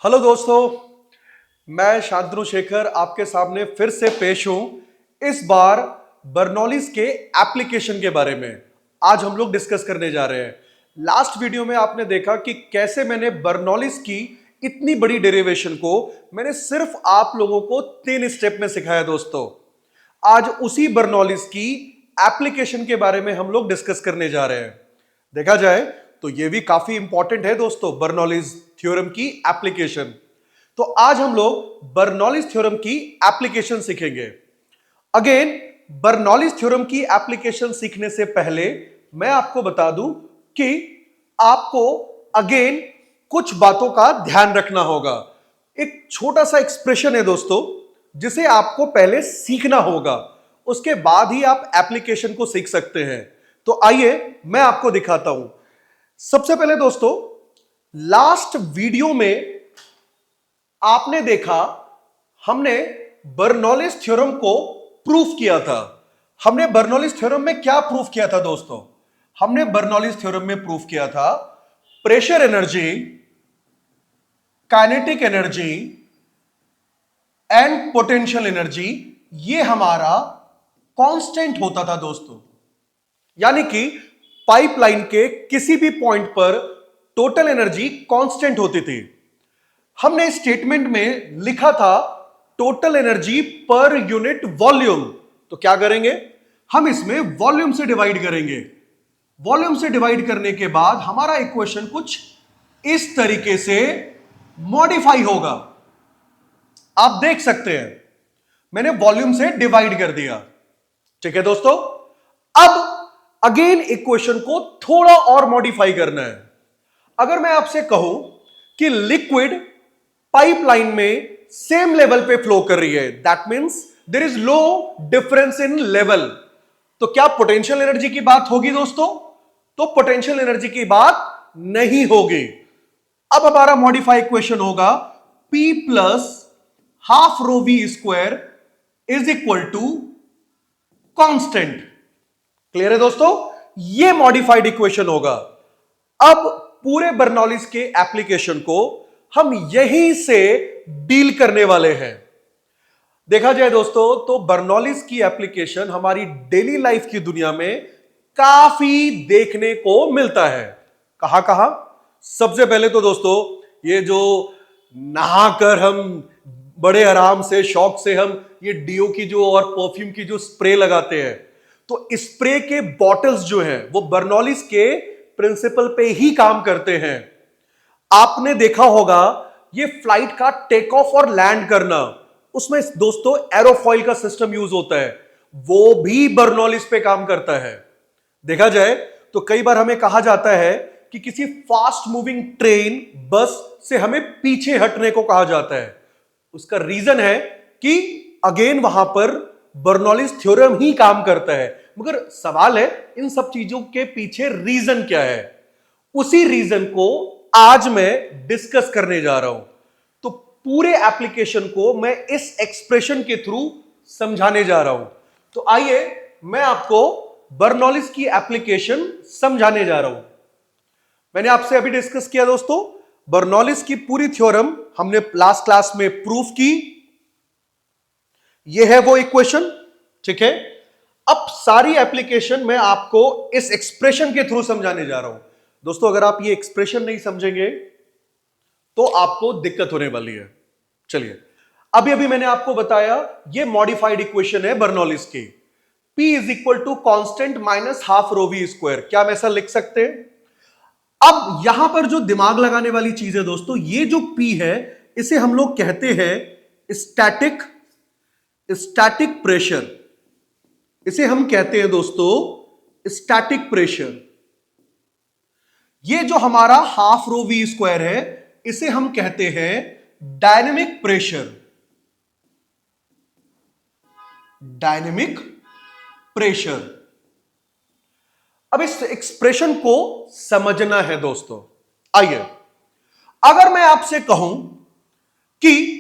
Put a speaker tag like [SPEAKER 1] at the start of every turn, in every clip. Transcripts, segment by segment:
[SPEAKER 1] Hello दोस्तों, मैं शांतनु शेखर आपके सामने फिर से पेश हूं। इस बार बर्नौलीज के एप्लीकेशन के बारे में आज हम लोग डिस्कस करने जा रहे हैं। लास्ट वीडियो में आपने देखा कि कैसे मैंने बर्नौलीज की इतनी बड़ी डेरिवेशन को मैंने सिर्फ आप लोगों को 3 स्टेप में सिखाया। दोस्तों, आज उसी बर्नौलीज की एप्लीकेशन के बारे में हम लोग डिस्कस करने जा रहे हैं। देखा जाए तो यह भी काफी इंपॉर्टेंट है दोस्तों, बर्नौलीज थ्योरम की एप्लीकेशन। तो आज हम लोग बर्नौलीज थ्योरम की एप्लीकेशन सीखेंगे। अगेन, बर्नौलीज थ्योरम की एप्लीकेशन सीखने से पहले मैं आपको बता दूं कि आपको अगेन कुछ बातों का ध्यान रखना होगा। एक छोटा सा एक्सप्रेशन है दोस्तों, जिसे आपको पहले सीखना होगा, उसके बाद ही आप एप्लीकेशन को सीख सकते हैं। तो आइए मैं आपको दिखाता हूं। सबसे पहले दोस्तों, लास्ट वीडियो में आपने देखा हमने बर्नौलीज थ्योरम को प्रूफ किया था। हमने बर्नौलीज थ्योरम में क्या प्रूफ किया था दोस्तों? हमने बर्नौलीज थ्योरम में प्रूफ किया था pressure energy, kinetic energy and potential energy ये हमारा कांस्टेंट होता था दोस्तों। यानी कि पाइपलाइन के किसी भी पॉइंट पर टोटल एनर्जी कांस्टेंट होती थी। हमने स्टेटमेंट में लिखा था total energy per unit volume. तो क्या करेंगे, हम इसमें वॉल्यूम से डिवाइड करेंगे। वॉल्यूम से डिवाइड करने के बाद हमारा इक्वेशन कुछ इस तरीके से मॉडिफाई होगा। आप देख सकते हैं मैंने वॉल्यूम से डिवाइड कर दिया। ठीक है दोस्तों, अब अगेन इक्वेशन को थोड़ा और मॉडिफाई करना है। अगर मैं आपसे कहूं कि लिक्विड पाइपलाइन में सेम लेवल पे फ्लो कर रही है, that means there is low difference in level, तो क्या पोटेंशियल एनर्जी की बात होगी दोस्तों? तो पोटेंशियल एनर्जी की बात नहीं होगी। अब हमारा मॉडिफाई इक्वेशन होगा P plus half rho V square is equal to constant. Clear है दोस्तों? यह मॉडिफाइड इक्वेशन होगा। अब पूरे बर्नौलीज के एप्लीकेशन को हम यहीं से डील करने वाले हैं। देखा जाए दोस्तों तो बर्नौलीज की एप्लीकेशन हमारी डेली लाइफ की दुनिया में काफी देखने को मिलता है। कहां कहां? सबसे पहले तो दोस्तों, ये जो नहाकर हम बड़े आराम से शौक से हम ये डीओ की जो और परफ्यूम की जो स्प्रे लगाते हैं, तो स्प्रे के बॉटल्स जो हैं वो बर्नौलीज के प्रिंसिपल पे ही काम करते हैं। आपने देखा होगा ये फ्लाइट का टेक ऑफ और लैंड करना, उसमें दोस्तों एरोफॉइल का सिस्टम यूज होता है, वो भी बर्नौलीज पे काम करता है। देखा जाए तो कई बार हमें कहा जाता है कि किसी फास्ट मूविंग ट्रेन, बस से हमें पीछे हटने को कहा जाता है। उसका रीजन है कि अगेन वहां पर बर्नौलीज थ्योरम ही काम करता है। मगर सवाल है इन सब चीजों के पीछे रीजन क्या है? उसी रीजन को आज मैं डिस्कस करने जा रहा हूं। तो पूरे एप्लीकेशन को मैं इस एक्सप्रेशन के थ्रू समझाने जा रहा हूं। तो आइए मैं आपको बर्नौलीज की एप्लीकेशन समझाने जा रहा हूं। मैंने आपसे अभी डिस्कस किया दोस्तों, बर्नौलीज की पूरी थ्योरम हमने लास्ट क्लास में प्रूफ की। यह है वो इक्वेशन। ठीक है, अब सारी एप्लीकेशन मैं आपको इस एक्सप्रेशन के थ्रू समझाने जा रहा हूं। दोस्तों, अगर आप ये एक्सप्रेशन नहीं समझेंगे तो आपको दिक्कत होने वाली है। चलिए, अभी अभी मैंने आपको बताया ये मॉडिफाइड इक्वेशन है बर्नौलीज की। P is equal to constant minus half rho V square. क्या हम ऐसा लिख सकते हैं? अब यहां पर जो दिमाग लगाने वाली चीज है दोस्तों, ये जो P है इसे हम लोग कहते हैं स्टैटिक प्रेशर। इसे हम कहते हैं दोस्तों स्टैटिक प्रेशर। ये जो हमारा हाफ रो वी स्क्वायर है इसे हम कहते हैं डायनेमिक प्रेशर। Dynamic pressure. अब इस एक्सप्रेशन को समझना है दोस्तों। आइए, अगर मैं आपसे कहूं कि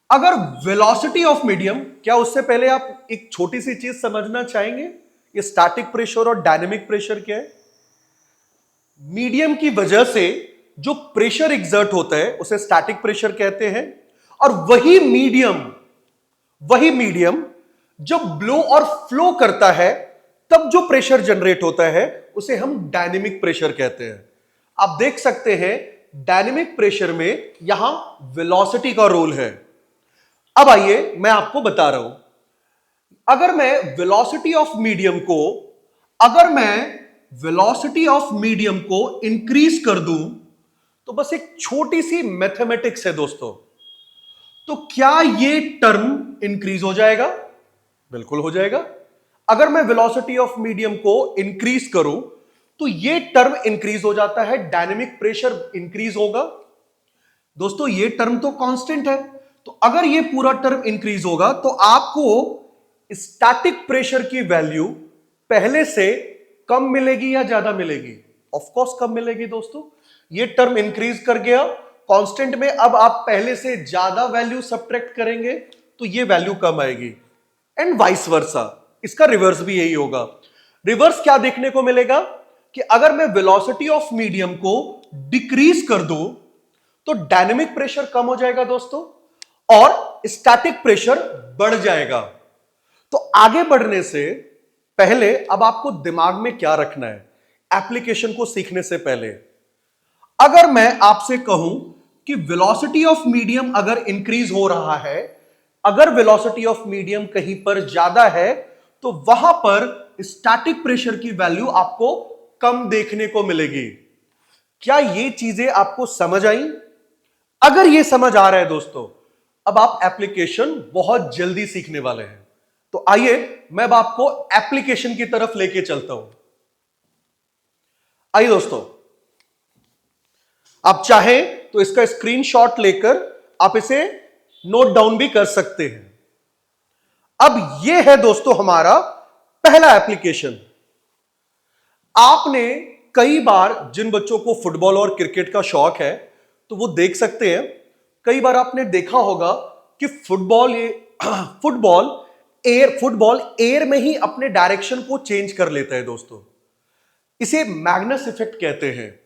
[SPEAKER 1] अगर वेलोसिटी ऑफ मीडियम, क्या उससे पहले आप एक छोटी सी चीज समझना चाहेंगे? ये स्टैटिक प्रेशर और डायनेमिक प्रेशर क्या है? मीडियम की वजह से जो प्रेशर एग्जर्ट होता है उसे स्टैटिक प्रेशर कहते हैं, और वही मीडियम जब ब्लो और फ्लो करता है तब जो प्रेशर जनरेट होता है उसे हम डायनेमिक प्रेशर कहते हैं। आप देख सकते हैं डायनेमिक प्रेशर में यहां वेलोसिटी का रोल है। अब आइए मैं आपको बता रहा हूं, अगर मैं वेलोसिटी ऑफ मीडियम को इंक्रीज कर दूं, तो बस एक छोटी सी मैथमेटिक्स है दोस्तों, तो क्या ये टर्म इंक्रीज हो जाएगा? बिल्कुल हो जाएगा। अगर मैं वेलोसिटी ऑफ मीडियम को इंक्रीज करूं तो ये टर्म इंक्रीज हो जाता है, डायनेमिक प्रेशर इंक्रीज होगा। दोस्तों ये टर्म तो कांस्टेंट है, तो अगर ये पूरा टर्म इंक्रीज होगा तो आपको स्टैटिक प्रेशर की वैल्यू पहले से कम मिलेगी या ज्यादा मिलेगी? ऑफ कोर्स कम मिलेगी दोस्तों। ये टर्म इंक्रीज कर गया कांस्टेंट में, अब आप पहले से ज्यादा वैल्यू सब्ट्रैक्ट करेंगे तो ये वैल्यू कम आएगी, एंड वाइस वर्सा। इसका रिवर्स भी यही होगा। रिवर्स क्या देखने को मिलेगा कि अगर मैं वेलोसिटी ऑफ मीडियम को डिक्रीज कर दूं तो डायनेमिक प्रेशर कम हो जाएगा दोस्तों, और स्टैटिक प्रेशर बढ़ जाएगा। तो आगे बढ़ने से पहले अब आपको दिमाग में क्या रखना है एप्लीकेशन को सीखने से पहले? अगर मैं आपसे कहूं कि वेलोसिटी ऑफ मीडियम अगर इंक्रीज हो रहा है, अगर वेलोसिटी ऑफ मीडियम कहीं पर ज्यादा है, तो वहां पर स्टैटिक प्रेशर की वैल्यू आपको कम देखने को मिलेगी। क्या ये चीजें आपको समझ आई? अगर ये समझ आ रहा है दोस्तों, अब आप एप्लीकेशन बहुत जल्दी सीखने वाले हैं। तो आइए मैं अब आपको एप्लीकेशन की तरफ लेके चलता हूं। आइए दोस्तों, आप चाहें तो इसका स्क्रीनशॉट लेकर आप इसे नोट डाउन भी कर सकते हैं। अब यह है दोस्तों हमारा पहला एप्लीकेशन। आपने कई बार, जिन बच्चों को फुटबॉल और क्रिकेट का शौक है तो वो देख सकते हैं, कई बार आपने देखा होगा कि फुटबॉल एयर में ही अपने डायरेक्शन को चेंज कर लेता है दोस्तों। इसे मैग्नस इफेक्ट कहते हैं।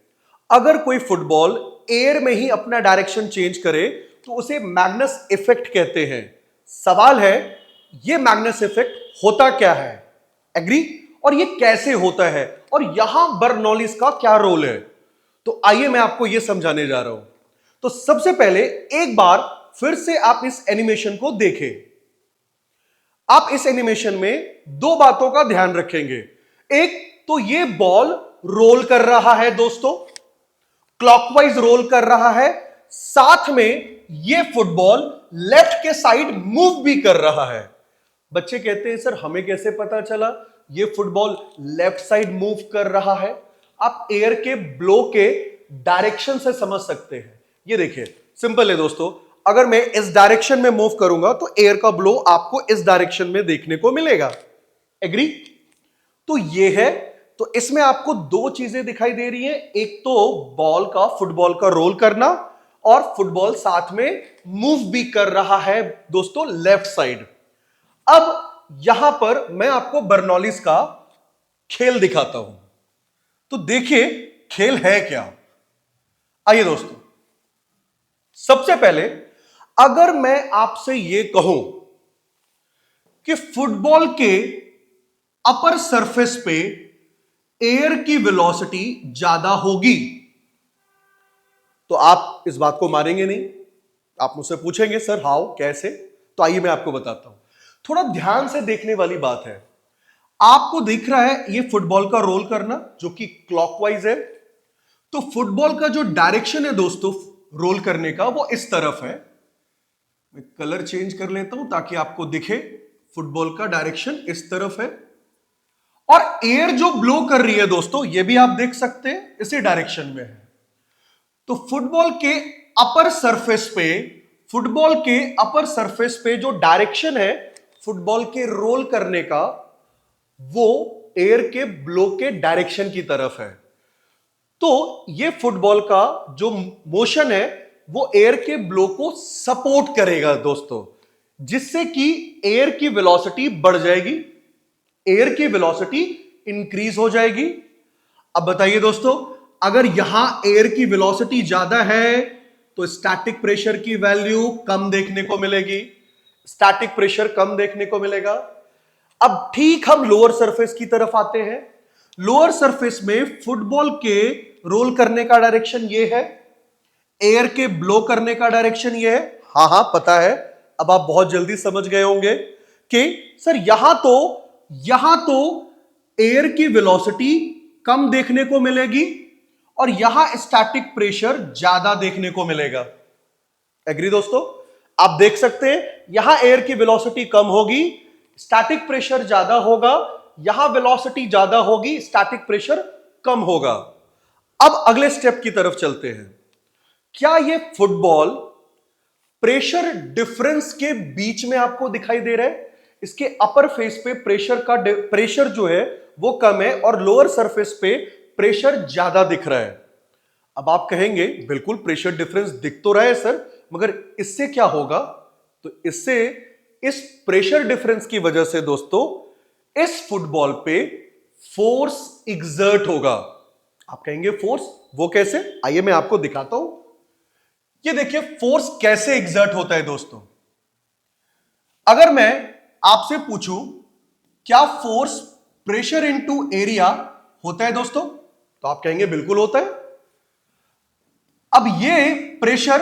[SPEAKER 1] अगर कोई फुटबॉल एयर में ही अपना डायरेक्शन चेंज करे तो उसे मैग्नस इफेक्ट कहते हैं। सवाल है, यह मैग्नस इफेक्ट होता क्या है? एग्री? और यह कैसे होता है, और यहां बर्नौलीज का क्या रोल है? तो आइए मैं आपको यह समझाने जा रहा हूं। तो सबसे पहले एक बार फिर से आप इस एनिमेशन को देखें। आप इस एनिमेशन में दो बातों का ध्यान रखेंगे। एक तो ये बॉल रोल कर रहा है दोस्तों, क्लॉकवाइज रोल कर रहा है, साथ में ये फुटबॉल लेफ्ट के साइड मूव भी कर रहा है। बच्चे कहते हैं सर हमें कैसे पता चला ये फुटबॉल लेफ्ट साइड मूव कर रहा है? आप एयर के ब्लो के डायरेक्शन से समझ सकते हैं। ये देखिए सिंपल है दोस्तों, अगर मैं इस डायरेक्शन में मूव करूंगा तो एयर का ब्लो आपको इस डायरेक्शन में देखने को मिलेगा। एग्री? तो ये है, तो इसमें आपको दो चीजें दिखाई दे रही हैं, एक तो फुटबॉल का रोल करना, और फुटबॉल साथ में मूव भी कर रहा है दोस्तों लेफ्ट साइड। अब यहां पर मैं आपको बर्नौलीज का खेल दिखाता हूं, तो देखिए खेल है क्या। आइए दोस्तों, सबसे पहले अगर मैं आपसे यह कहूं कि फुटबॉल के अपर सरफेस पे एयर की वेलोसिटी ज्यादा होगी, तो आप इस बात को मानेंगे नहीं। आप मुझसे पूछेंगे सर हाउ, कैसे? तो आइए मैं आपको बताता हूं। थोड़ा ध्यान से देखने वाली बात है। आपको दिख रहा है ये फुटबॉल का रोल करना जो कि क्लॉकवाइज है, तो फुटबॉल का जो डायरेक्शन है दोस्तों रोल करने का वो इस तरफ है। मैं कलर चेंज कर लेता हूं ताकि आपको दिखे, फुटबॉल का डायरेक्शन इस तरफ है, और एयर जो ब्लो कर रही है दोस्तों ये भी आप देख सकते हैं इसी डायरेक्शन में है। तो फुटबॉल के अपर सरफेस पे जो डायरेक्शन है फुटबॉल के रोल करने का, वो एयर के ब्लो के डायरेक्शन की तरफ है। तो ये फुटबॉल का जो मोशन है वो एयर के ब्लो को सपोर्ट करेगा दोस्तों, जिससे कि एयर की वेलोसिटी बढ़ जाएगी, एयर की वेलोसिटी इंक्रीज हो जाएगी। अब बताइए दोस्तों, अगर यहां एयर की वेलोसिटी ज्यादा है तो स्टैटिक प्रेशर की वैल्यू कम देखने को मिलेगी, स्टैटिक प्रेशर कम देखने को मिलेगा। अब ठीक हम लोअर सरफेस की तरफ आते हैं। लोअर सरफेस में फुटबॉल के रोल करने का डायरेक्शन ये है, एयर के ब्लो करने का डायरेक्शन ये है। हां हां पता है, अब आप बहुत जल्दी समझ गए होंगे कि सर यहां तो एयर की वेलोसिटी कम देखने को मिलेगी और यहां स्टैटिक प्रेशर ज्यादा देखने को मिलेगा। एग्री दोस्तों? आप देख सकते हैं यहां एयर की वेलोसिटी कम होगी, स्टैटिक प्रेशर ज्यादा होगा, यहां वेलोसिटी ज्यादा होगी, स्टैटिक प्रेशर कम होगा। अब अगले स्टेप की तरफ चलते हैं। क्या यह फुटबॉल प्रेशर डिफरेंस के बीच में आपको दिखाई दे रहा है? इसके अपर फेस पे प्रेशर जो है वो कम है और लोअर सरफेस पे प्रेशर ज्यादा दिख रहा है। अब आप कहेंगे बिल्कुल प्रेशर डिफरेंस दिख तो रहा है सर, मगर इससे क्या होगा? तो इससे इस प्रेशर डिफरेंस की वजह से दोस्तों इस फुटबॉल पे फोर्स एग्जर्ट होगा। आप कहेंगे फोर्स, वो कैसे? आइए मैं आपको दिखाता हूं। ये देखिए फोर्स कैसे एग्जर्ट होता है दोस्तों। अगर मैं आपसे पूछूं क्या फोर्स प्रेशर इनटू एरिया होता है दोस्तों, तो आप कहेंगे बिल्कुल होता है। अब ये प्रेशर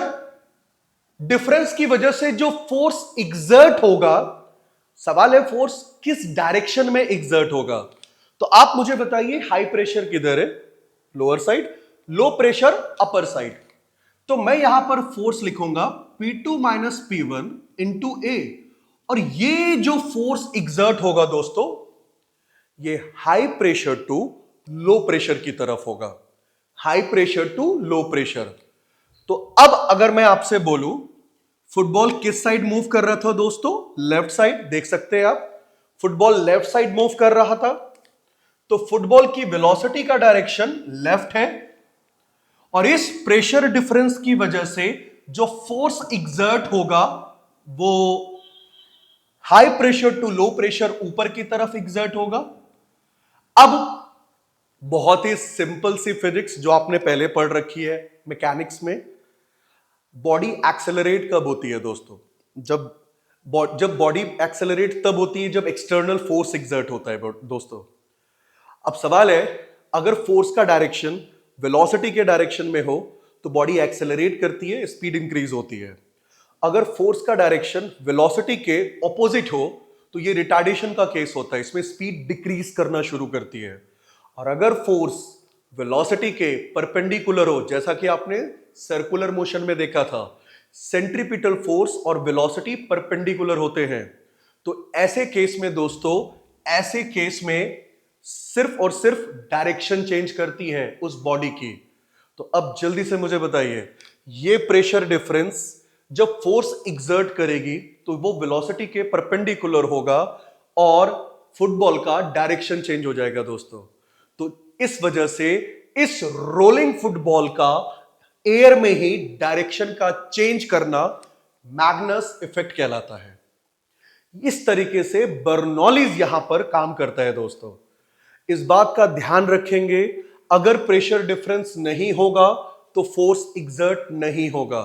[SPEAKER 1] डिफरेंस की वजह से जो फोर्स एग्जर्ट होगा, सवाल है फोर्स किस डायरेक्शन में एग्जर्ट होगा। तो आप मुझे बताइए हाई प्रेशर किधर है? Lower side, low pressure upper side. तो मैं यहां पर फोर्स लिखूंगा P2 माइनस P1 इंटू ए, और ये जो फोर्स एग्जर्ट होगा दोस्तों ये high pressure to low pressure की तरफ होगा, high pressure to low pressure. तो अब अगर मैं आपसे बोलूं फुटबॉल किस साइड मूव कर रहा था दोस्तों? Left side. देख सकते हैं आप फुटबॉल लेफ्ट साइड मूव कर रहा था, तो फुटबॉल की वेलोसिटी का डायरेक्शन लेफ्ट है और इस प्रेशर डिफरेंस की वजह से जो फोर्स एग्जर्ट होगा वो high pressure to low pressure ऊपर की तरफ एग्जर्ट होगा। अब बहुत ही सिंपल सी फिजिक्स जो आपने पहले पढ़ रखी है मैकेनिक्स में, बॉडी एक्सेलरेट कब होती है दोस्तों? जब बॉडी एक्सेलरेट तब होती है जब एक्सटर्नल फोर्स एग्जर्ट होता है दोस्तों। अब सवाल है अगर फोर्स का डायरेक्शन वेलोसिटी के डायरेक्शन में हो तो बॉडी एक्सेलरेट करती है, स्पीड इंक्रीज होती है। अगर फोर्स का डायरेक्शन वेलोसिटी के ऑपोजिट हो तो ये रिटार्डेशन का केस होता है, इसमें स्पीड डिक्रीज करना शुरू करती है। और अगर फोर्स वेलोसिटी के परपेंडिकुलर हो, जैसा कि आपने सर्कुलर मोशन में देखा था, सेंट्रीपिटल फोर्स और वेलोसिटी परपेंडिकुलर होते हैं, तो ऐसे केस में दोस्तों, ऐसे केस में सिर्फ और सिर्फ डायरेक्शन चेंज करती है उस बॉडी की। तो अब जल्दी से मुझे बताइए ये प्रेशर डिफरेंस जब फोर्स एग्जर्ट करेगी तो वो वेलोसिटी के परपेंडिकुलर होगा और फुटबॉल का डायरेक्शन चेंज हो जाएगा दोस्तों। तो इस वजह से इस रोलिंग फुटबॉल का एयर में ही डायरेक्शन का चेंज करना मैग्नस इफेक्ट कहलाता है। इस तरीके से बर्नौलीज यहां पर काम करता है दोस्तों। इस बात का ध्यान रखेंगे अगर प्रेशर डिफरेंस नहीं होगा तो फोर्स एग्जर्ट नहीं होगा।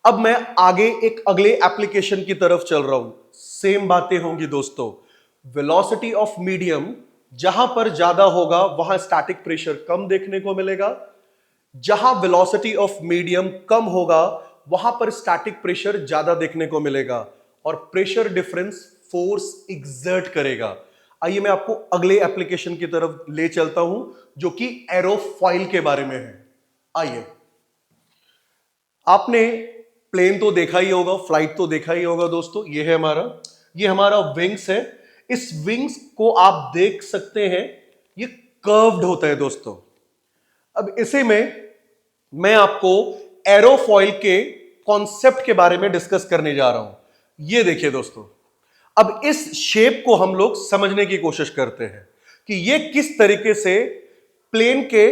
[SPEAKER 1] अब मैं आगे एक अगले एप्लीकेशन की तरफ चल रहा हूं, सेम बातें होंगी दोस्तों। वेलोसिटी ऑफ मीडियम जहां पर ज्यादा होगा वहां स्टैटिक प्रेशर कम देखने को मिलेगा, जहां वेलोसिटी ऑफ मीडियम कम होगा वहां पर स्टैटिक प्रेशर ज्यादा देखने को मिलेगा और प्रेशर डिफरेंस फोर्स एग्जर्ट करेगा। आइए मैं आपको अगले एप्लीकेशन की तरफ ले चलता हूं जो कि एरोफॉइल के बारे में है। आइए, आपने प्लेन तो देखा ही होगा, फ्लाइट तो देखा ही होगा दोस्तों। ये हमारा विंग्स है। इस विंग्स को आप देख सकते हैं, ये कर्व्ड होता है दोस्तों। अब इसे में मैं आपको एरोफॉइल के कॉन्सेप्ट के बारे में डिस्कस करने जा रहा हूं। ये देखिए दोस्तों, अब इस शेप को हम लोग समझने की कोशिश करते हैं कि ये किस तरीके से प्लेन के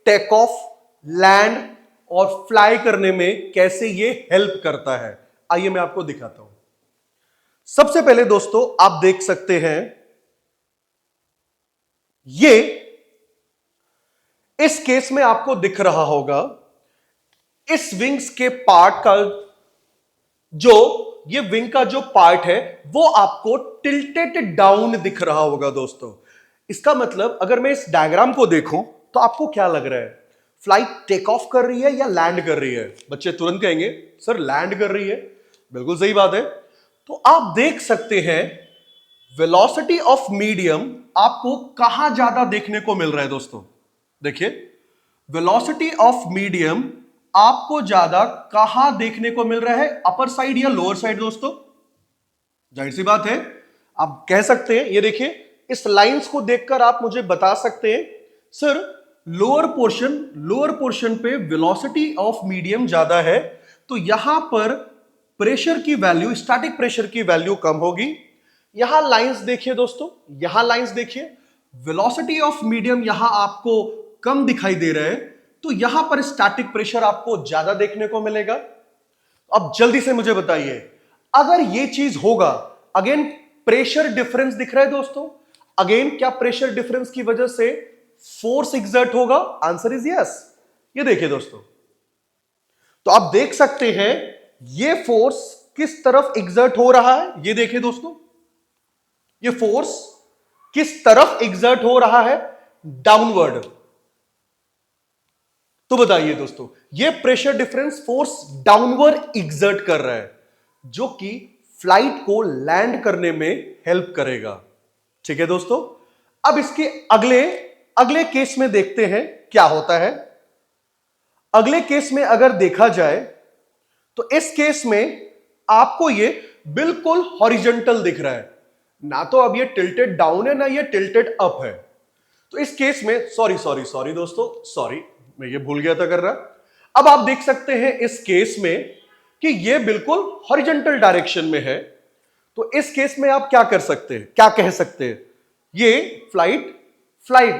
[SPEAKER 1] टेक ऑफ, लैंड और फ्लाई करने में कैसे ये हेल्प करता है। आइए मैं आपको दिखाता हूं। सबसे पहले दोस्तों आप देख सकते हैं ये इस केस में आपको दिख रहा होगा इस विंग्स के पार्ट का जो ये विंग का जो पार्ट है वो आपको टिल्टेड डाउन दिख रहा होगा दोस्तों। इसका मतलब अगर मैं इस डायग्राम को देखूं तो आपको क्या लग रहा है, फ्लाइट टेक ऑफ कर रही है या लैंड कर रही है? बच्चे तुरंत कहेंगे सर लैंड कर रही है। बिल्कुल सही बात है। तो आप देख सकते हैं वेलोसिटी ऑफ मीडियम आपको कहां ज्यादा देखने को मिल रहा है दोस्तों। देखिए वेलोसिटी ऑफ मीडियम आपको ज्यादा कहां देखने को मिल रहा है, अपर साइड या लोअर साइड दोस्तों? जाहिर सी बात है आप कह सकते हैं, ये देखिए इस लाइंस को देखकर आप मुझे बता सकते हैं सर लोअर पोर्शन पे वेलोसिटी ऑफ मीडियम ज्यादा है तो यहां पर प्रेशर की वैल्यू, स्टैटिक प्रेशर की वैल्यू कम होगी। यहां लाइंस देखिए दोस्तों, यहां लाइंस देखिए, वेलोसिटी ऑफ मीडियम यहां आपको कम दिखाई दे रहा है तो यहां पर स्टैटिक प्रेशर आपको ज्यादा देखने को मिलेगा। अब जल्दी से मुझे बताइए अगर ये चीज होगा, अगेन प्रेशर डिफरेंस दिख रहा है दोस्तों, अगेन क्या प्रेशर डिफरेंस की वजह से फोर्स एग्जर्ट होगा? Answer is yes. ये देखिए दोस्तों, तो आप देख सकते हैं ये फोर्स किस तरफ एग्जर्ट हो रहा है। ये देखिए दोस्तों, ये फोर्स किस तरफ एग्जर्ट हो रहा है? डाउनवर्ड। तो बताइए दोस्तों, ये pressure difference force downward exert कर रहा है जो कि फ्लाइट को लैंड करने में हेल्प करेगा। ठीक है दोस्तों, अब इसके अगले केस में देखते हैं क्या होता है। अगले केस में अगर देखा जाए तो इस केस में आपको ये बिल्कुल हॉरिजॉन्टल दिख रहा है, ना तो अब ये टिल्टेड डाउन है ना ये टिल्टेड अप है। तो इस केस में सॉरी दोस्तों, सॉरी मैं ये भूल गया था कर रहा। अब आप देख सकते हैं इस केस में कि ये बिल्कुल हॉरिजॉन्टल डायरेक्शन में है। तो इस केस में आप क्या कर सकते हैं, क्या कह सकते हैं? ये फ्लाइट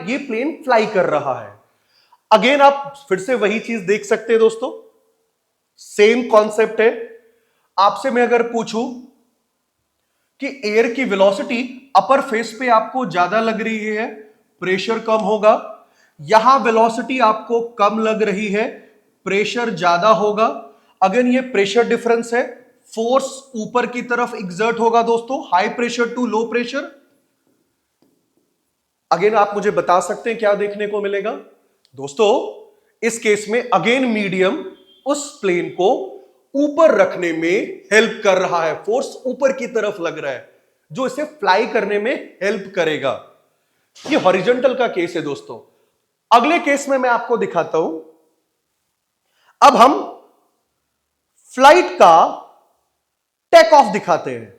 [SPEAKER 1] ये प्लेन फ्लाई कर रहा है। अगेन आप फिर से वही चीज देख सकते हैं दोस्तों, सेम कॉन्सेप्ट है। आपसे मैं अगर पूछूं कि एयर की वेलोसिटी अपर फेस पे आपको ज्यादा लग रही है, प्रेशर कम होगा, यहां वेलोसिटी आपको कम लग रही है, प्रेशर ज्यादा होगा। अगेन ये प्रेशर डिफरेंस है, फोर्स ऊपर की तरफ एग्जर्ट होगा दोस्तों, high pressure to low pressure. Again आप मुझे बता सकते हैं क्या देखने को मिलेगा दोस्तों? इस केस में अगेन मीडियम उस प्लेन को ऊपर रखने में हेल्प कर रहा है, फोर्स ऊपर की तरफ लग रहा है जो इसे फ्लाई करने में हेल्प करेगा। ये हॉरिजॉन्टल का केस है दोस्तों। अगले केस में मैं आपको दिखाता हूं। अब हम फ्लाइट का टेक ऑफ दिखाते हैं।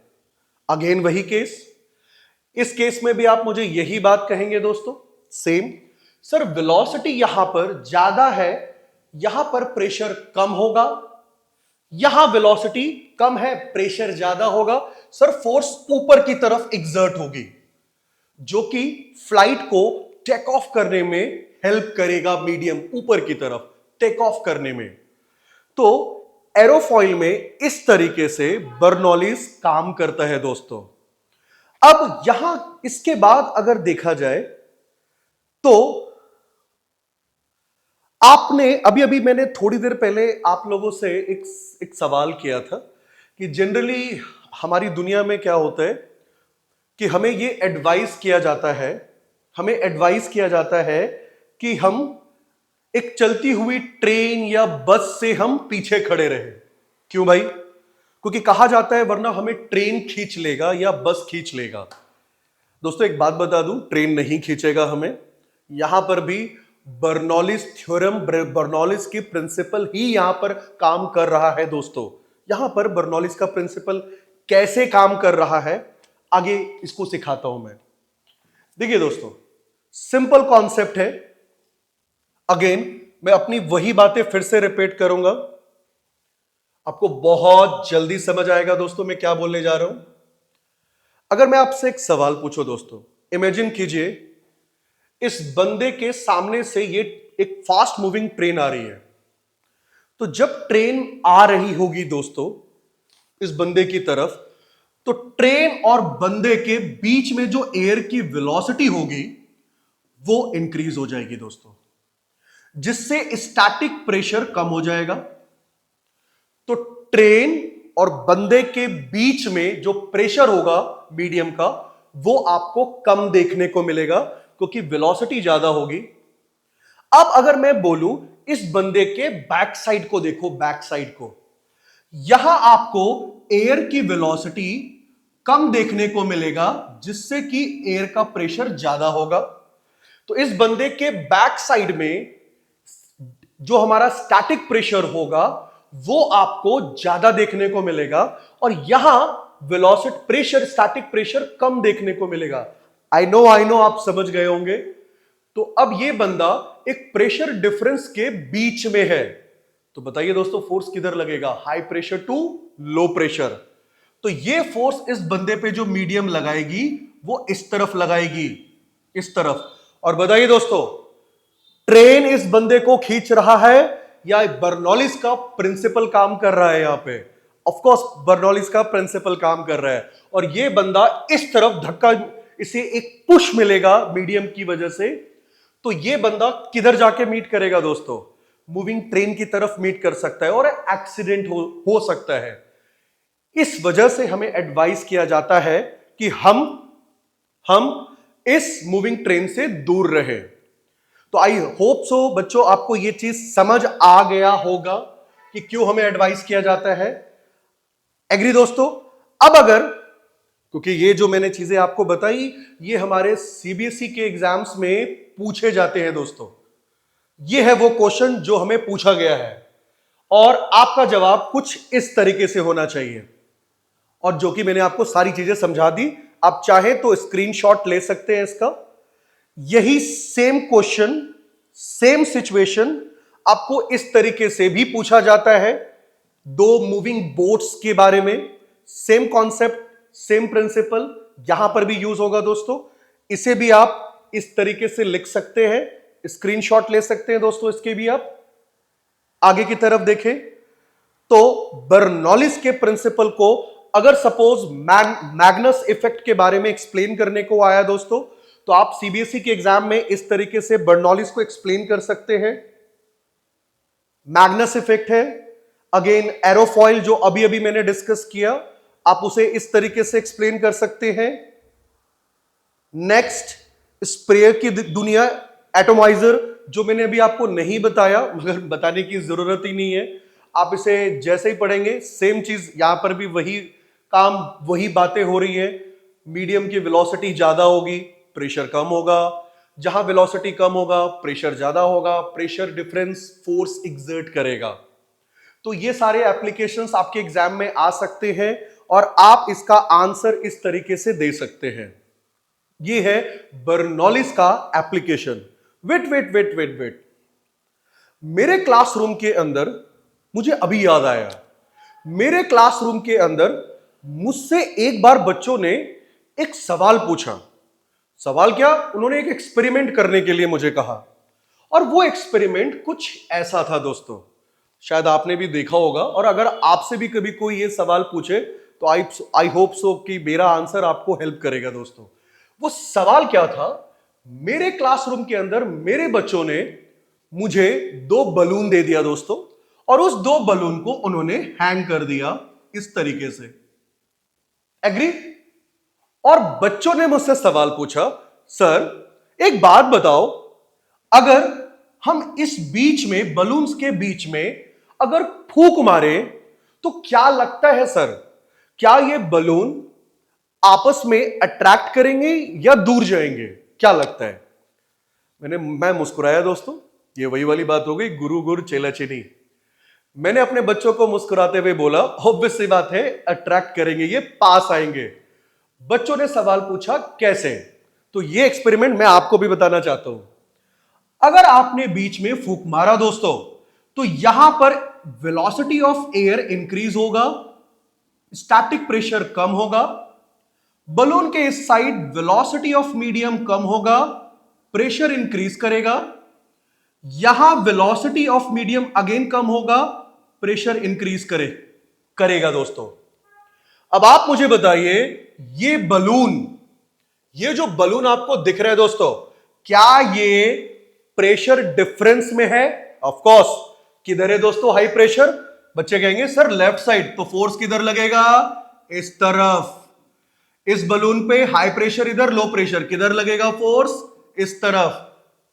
[SPEAKER 1] अगेन वही केस, इस केस में भी आप मुझे यही बात कहेंगे दोस्तों, सेम। सर वेलोसिटी यहां पर ज्यादा है, यहां पर प्रेशर कम होगा, यहां वेलोसिटी कम है, प्रेशर ज्यादा होगा। सर फोर्स ऊपर की तरफ एग्जर्ट होगी जो कि फ्लाइट को टेक ऑफ करने में हेल्प करेगा, मीडियम ऊपर की तरफ टेक ऑफ करने में। तो एरोफॉइल में इस तरीके से बर्नौलीज काम करता है दोस्तों। अब यहां इसके बाद अगर देखा जाए तो आपने अभी मैंने थोड़ी देर पहले आप लोगों से एक सवाल किया था कि जनरली हमारी दुनिया में क्या होता है कि हमें ये एडवाइस किया जाता है कि हम एक चलती हुई ट्रेन या बस से हम पीछे खड़े रहे। क्यों भाई? क्योंकि कहा जाता है वरना हमें ट्रेन खींच लेगा या बस खींच लेगा। दोस्तों एक बात बता दूं, ट्रेन नहीं खींचेगा हमें। यहां पर भी बर्नौलीज थ्योरम, बर्नौलीज की प्रिंसिपल ही यहां पर काम कर रहा है दोस्तों। यहां पर बर्नौलीज का प्रिंसिपल कैसे काम कर रहा है आगे इसको सिखाता हूं मैं। देखिए दोस्तों, सिंपल कॉन्सेप्ट है। अगेन मैं अपनी वही बातें फिर से रिपीट करूंगा, आपको बहुत जल्दी समझ आएगा दोस्तों मैं क्या बोलने जा रहा हूं। अगर मैं आपसे एक सवाल पूछूं दोस्तों, इमेजिन कीजिए इस बंदे के सामने से ये एक फास्ट मूविंग ट्रेन आ रही है। तो जब ट्रेन आ रही होगी दोस्तों इस बंदे की तरफ, तो ट्रेन और बंदे के बीच में जो एयर की वेलोसिटी होगी वो इंक्रीज हो जाएगी दोस्तों। जिससे स्टैटिक प्रेशर कम हो जाएगा। तो ट्रेन और बंदे के बीच में जो प्रेशर होगा मीडियम का, वो आपको कम देखने को मिलेगा क्योंकि वेलोसिटी ज्यादा होगी। अब अगर मैं बोलूं इस बंदे के बैक साइड को देखो, बैक साइड को, यहां आपको एयर की वेलोसिटी कम देखने को मिलेगा जिससे कि एयर का प्रेशर ज्यादा होगा। तो इस बंदे के बैक साइड में जो हमारा स्टैटिक प्रेशर होगा वो आपको ज्यादा देखने को मिलेगा और यहां वेलोसिटी प्रेशर, स्टैटिक प्रेशर कम देखने को मिलेगा। आई नो आप समझ गए होंगे। तो अब ये बंदा एक प्रेशर डिफरेंस के बीच में है, तो बताइए दोस्तों फोर्स किधर लगेगा? High pressure to low pressure. तो ये फोर्स इस बंदे पे जो मीडियम लगाएगी वो इस तरफ लगाएगी, इस तरफ। और बताइए दोस्तों, ट्रेन इस बंदे को खींच रहा है या बर्नौलिस का प्रिंसिपल काम कर रहा है? यहां पे ऑफ कोर्स बर्नौलिस का प्रिंसिपल काम कर रहा है और ये बंदा इस तरफ धक्का, इसे एक पुश मिलेगा मीडियम की वजह से। तो ये बंदा किधर जाके मीट करेगा दोस्तों? मूविंग ट्रेन की तरफ मीट कर सकता है और एक्सीडेंट हो सकता है। इस वजह से हमें एडवाइस किया जाता है कि हम इस मूविंग ट्रेन से दूर रहे। तो आई होप सो बच्चों आपको यह चीज समझ आ गया होगा कि क्यों हमें एडवाइस किया जाता है। एग्री दोस्तों? अब अगर, क्योंकि ये जो मैंने चीजें आपको बताई ये हमारे सीबीएसई के एग्जाम्स में पूछे जाते हैं दोस्तों, ये है वो क्वेश्चन जो हमें पूछा गया है और आपका जवाब कुछ इस तरीके से होना चाहिए। और जो कि मैंने आपको सारी चीजें समझा दी, आप चाहे तो स्क्रीनशॉट ले सकते हैं इसका। यही सेम क्वेश्चन, सेम सिचुएशन आपको इस तरीके से भी पूछा जाता है, दो मूविंग बोट्स के बारे में। सेम कॉन्सेप्ट, सेम प्रिंसिपल यहां पर भी यूज होगा दोस्तों। इसे भी आप इस तरीके से लिख सकते हैं, स्क्रीनशॉट ले सकते हैं दोस्तों इसके भी। आप आगे की तरफ देखें तो बर्नौलिस के प्रिंसिपल को अगर सपोज मैग्नस इफेक्ट के बारे में एक्सप्लेन करने को आया दोस्तों, तो आप सीबीएसई के एग्जाम में इस तरीके से बर्नौलिस को एक्सप्लेन कर सकते हैं। मैग्नस इफेक्ट है, अगेन एरोफॉइल जो अभी अभी मैंने डिस्कस किया, आप उसे इस तरीके से एक्सप्लेन कर सकते हैं। नेक्स्ट स्प्रेयर की दुनिया, एटोमाइजर, जो मैंने अभी आपको नहीं बताया मगर बताने की जरूरत ही नहीं है, आप इसे जैसे ही पढ़ेंगे सेम चीज यहां पर भी वही काम, वही बातें हो रही है। मीडियम की वेलोसिटी ज्यादा होगी, प्रेशर कम होगा, जहां वेलोसिटी कम होगा प्रेशर ज्यादा होगा, प्रेशर डिफरेंस फोर्स एक्सर्ट करेगा। तो ये सारे एप्लीकेशंस आपके एग्जाम में आ सकते हैं और आप इसका आंसर इस तरीके से दे सकते हैं। ये है बर्नौलिस का एप्लीकेशन। वेट, मेरे क्लासरूम के अंदर, मुझे अभी याद आया, मेरे क्लासरूम के अंदर मुझसे एक बार बच्चों ने एक सवाल पूछा। सवाल क्या? उन्होंने एक एक्सपेरिमेंट करने के लिए मुझे कहा और वो एक्सपेरिमेंट कुछ ऐसा था दोस्तों, शायद आपने भी देखा होगा। और अगर आपसे भी कभी कोई ये सवाल पूछे तो आई होप सो कि मेरा आंसर आपको हेल्प करेगा दोस्तों। वो सवाल क्या था? मेरे क्लासरूम के अंदर मेरे बच्चों ने मुझे दो बलून दे दिया दोस्तों और उस दो बलून को उन्होंने हैंग कर दिया इस तरीके से। एग्री? और बच्चों ने मुझसे सवाल पूछा, सर एक बात बताओ, अगर हम इस बीच में, बलून्स के बीच में अगर फूंक मारे तो क्या लगता है सर, क्या ये बलून आपस में अट्रैक्ट करेंगे या दूर जाएंगे? क्या लगता है? मैं मुस्कुराया दोस्तों। ये वही वाली बात हो गई, गुरु गुरु चेला चेनी। मैंने अपने बच्चों को मुस्कुराते हुए बोला, ऑब्वियस सी बात है अट्रैक्ट करेंगे, ये पास आएंगे। बच्चों ने सवाल पूछा कैसे? तो ये एक्सपेरिमेंट मैं आपको भी बताना चाहता हूं। अगर आपने बीच में फूंक मारा दोस्तों, तो यहां पर वेलोसिटी ऑफ एयर इंक्रीज होगा, स्टैटिक प्रेशर कम होगा। बलून के इस साइड वेलोसिटी ऑफ मीडियम कम होगा, प्रेशर इंक्रीज करेगा। यहां velocity of medium again come होगा, प्रेशर इंक्रीज करेगा दोस्तों। अब आप मुझे बताइए, ये बलून, ये जो बलून आपको दिख रहा है दोस्तों, क्या ये प्रेशर डिफरेंस में है? Of course. किधर है दोस्तों हाई प्रेशर? बच्चे कहेंगे सर लेफ्ट साइड, तो फोर्स किधर लगेगा? इस तरफ। इस बलून पे हाई प्रेशर इधर, लो प्रेशर, किधर लगेगा फोर्स? इस तरफ।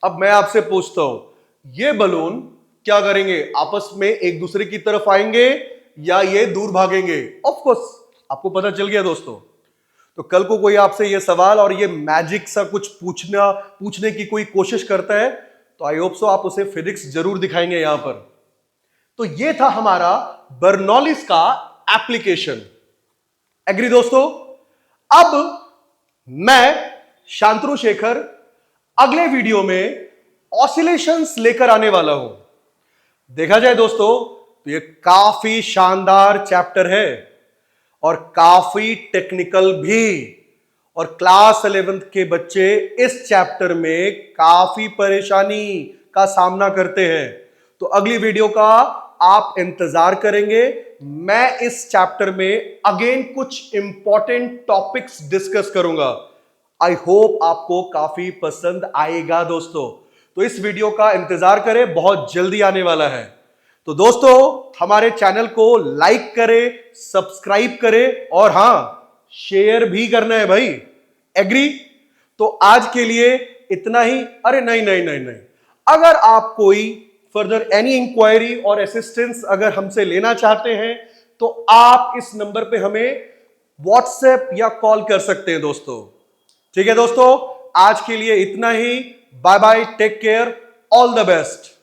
[SPEAKER 1] अब मैं आपसे पूछता हूं, ये बलून क्या करेंगे? आपस में एक दूसरे की तरफ आएंगे या ये दूर भागेंगे? ऑफ कोर्स आपको पता चल गया दोस्तों। तो कल को कोई आपसे ये सवाल और ये मैजिक सा कुछ पूछने की कोई कोशिश करता है, तो आई होप सो आप उसे फिजिक्स जरूर दिखाएंगे यहां पर। तो ये था हमारा बर्नौलिस का एप्लीकेशन। एग्री दोस्तों? अब मैं शांतनु शेखर अगले वीडियो में ऑसिलेशंस लेकर आने वाला हूं। देखा जाए दोस्तों तो ये काफी शानदार चैप्टर है और काफी टेक्निकल भी, और क्लास 11th के बच्चे इस चैप्टर में काफी परेशानी का सामना करते हैं। तो अगली वीडियो का आप इंतजार करेंगे। मैं इस चैप्टर में अगेन कुछ इंपॉर्टेंट टॉपिक्स डिस्कस करूंगा। आई होप आपको काफी पसंद आएगा दोस्तों। तो इस वीडियो का इंतजार करें, बहुत जल्दी आने वाला है। तो दोस्तों हमारे चैनल को लाइक करें, सब्सक्राइब करें और हां शेयर भी करना है भाई। एग्री? तो आज के लिए इतना ही। अरे नहीं नहीं नहीं नहीं, अगर आप कोई फर्दर एनी इंक्वायरी और असिस्टेंस अगर हमसे लेना चाहते हैं तो आप इस नंबर पे हमें व्हाट्सएप या कॉल कर सकते हैं दोस्तों। ठीक है दोस्तों, आज के लिए इतना ही। Bye bye, take care, all the best.